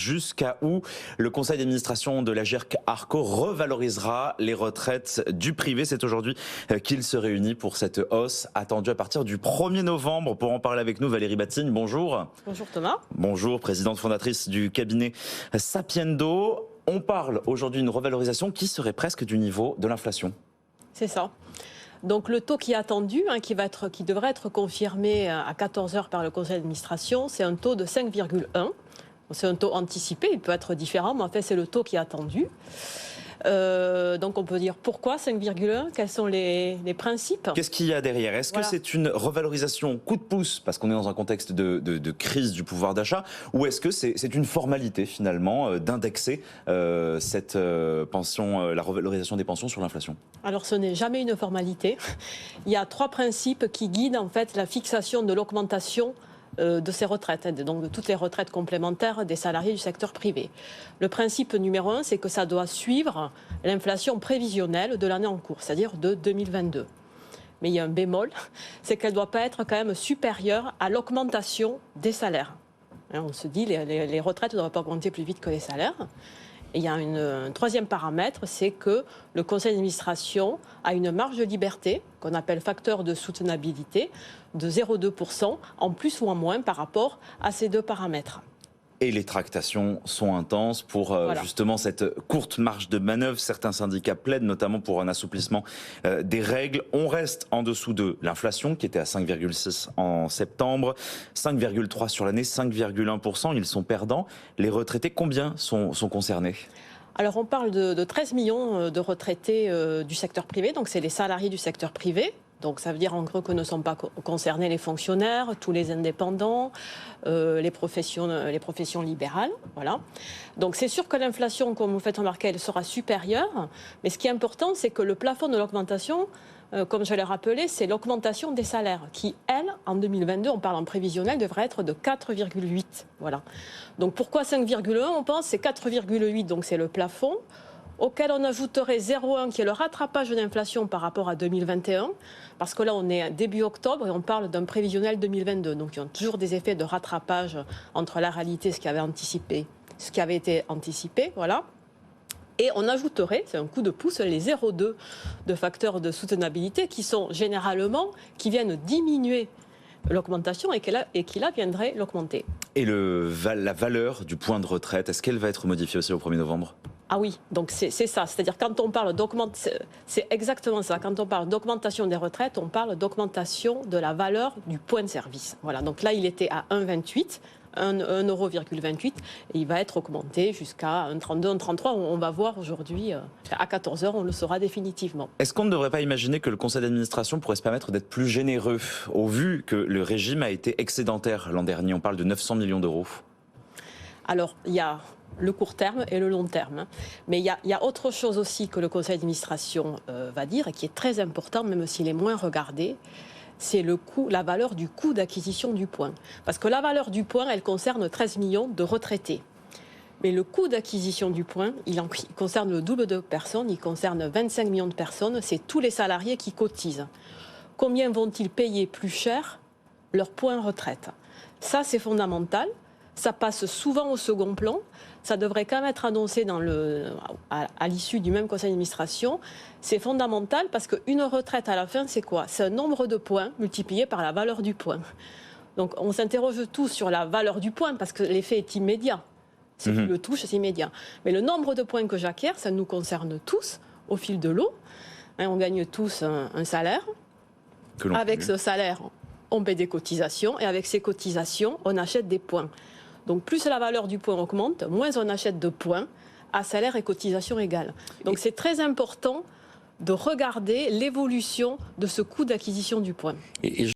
Jusqu'à où le conseil d'administration de l'Agirc-Arrco revalorisera les retraites du privé. C'est aujourd'hui qu'il se réunit pour cette hausse attendue à partir du 1er novembre. Pour en parler avec nous, Valérie Batigne, bonjour. Bonjour Thomas. Bonjour, présidente fondatrice du cabinet Sapiendo. On parle aujourd'hui d'une revalorisation qui serait presque du niveau de l'inflation. C'est ça. Donc le taux qui est attendu, qui devrait être confirmé à 14 heures par le conseil d'administration, c'est un taux de 5,1. C'est un taux anticipé, il peut être différent, mais en fait c'est le taux qui est attendu. Donc on peut dire pourquoi 5,1, quels sont les principes? Qu'est-ce qu'il y a derrière? Est-ce que c'est une revalorisation coup de pouce, parce qu'on est dans un contexte de crise du pouvoir d'achat, ou est-ce que c'est une formalité finalement d'indexer cette pension, la revalorisation des pensions sur l'inflation? Alors ce n'est jamais une formalité. Il y a 3 principes qui guident en fait la fixation de l'augmentation de ces retraites, donc de toutes les retraites complémentaires des salariés du secteur privé. Le principe numéro 1, c'est que ça doit suivre l'inflation prévisionnelle de l'année en cours, c'est-à-dire de 2022. Mais il y a un bémol, c'est qu'elle ne doit pas être quand même supérieure à l'augmentation des salaires. On se dit les retraites ne doivent pas augmenter plus vite que les salaires. Et il y a un troisième paramètre, c'est que le conseil d'administration a une marge de liberté, qu'on appelle facteur de soutenabilité, de 0,2% en plus ou en moins par rapport à ces 2 paramètres. Et les tractations sont intenses pour justement cette courte marge de manœuvre. Certains syndicats plaident notamment pour un assouplissement des règles. On reste en dessous de l'inflation qui était à 5,6 en septembre, 5,3 sur l'année, 5,1%. Ils sont perdants. Les retraités, combien sont concernés ? Alors on parle de 13 millions de retraités du secteur privé, donc c'est les salariés du secteur privé. Donc ça veut dire en gros que ne sont pas concernés les fonctionnaires, tous les indépendants, les professions libérales. Voilà. Donc c'est sûr que l'inflation, comme vous faites remarquer, elle sera supérieure. Mais ce qui est important, c'est que le plafond de l'augmentation, comme je l'ai rappelé, c'est l'augmentation des salaires qui, elle, en 2022, on parle en prévisionnel, devrait être de 4,8. Voilà. Donc pourquoi 5,1 ? On pense c'est 4,8, donc c'est le plafond, auquel on ajouterait 0,1 qui est le rattrapage de l'inflation par rapport à 2021, parce que là on est début octobre et on parle d'un prévisionnel 2022, donc il y a toujours des effets de rattrapage entre la réalité et ce qui avait été anticipé, voilà. Et on ajouterait, c'est un coup de pouce, les 0,2 de facteurs de soutenabilité qui viennent diminuer l'augmentation et qui là viendraient l'augmenter. Et la valeur du point de retraite, est-ce qu'elle va être modifiée aussi au 1er novembre ? Ah oui, donc c'est ça. C'est-à-dire quand on parle c'est exactement ça. Quand on parle d'augmentation des retraites, on parle d'augmentation de la valeur du point de service. Voilà. Donc là, il était à 1,28, 1,28 €, et il va être augmenté jusqu'à 1,32, 1,33. On va voir aujourd'hui, à 14 heures, on le saura définitivement. Est-ce qu'on ne devrait pas imaginer que le conseil d'administration pourrait se permettre d'être plus généreux, au vu que le régime a été excédentaire l'an dernier? On parle de 900 millions d'euros. Alors, il y a le court terme et le long terme. Mais il y a autre chose aussi que le conseil d'administration va dire et qui est très important, même s'il est moins regardé, c'est la valeur du coût d'acquisition du point. Parce que la valeur du point, elle concerne 13 millions de retraités. Mais le coût d'acquisition du point, il concerne le double de personnes, il concerne 25 millions de personnes, c'est tous les salariés qui cotisent. Combien vont-ils payer plus cher leur point retraite? Ça, c'est fondamental. Ça passe souvent au second plan. Ça devrait quand même être annoncé à l'issue du même conseil d'administration. C'est fondamental parce qu'une retraite à la fin, c'est quoi? C'est un nombre de points multiplié par la valeur du point. Donc on s'interroge tous sur la valeur du point parce que l'effet est immédiat. Si tu le touches, c'est immédiat. Mais le nombre de points que j'acquiers, ça nous concerne tous au fil de l'eau. On gagne tous un salaire. Avec ce salaire, on paie des cotisations et avec ces cotisations, on achète des points. Donc plus la valeur du point augmente, moins on achète de points à salaire et cotisation égales. Donc c'est très important de regarder l'évolution de ce coût d'acquisition du point.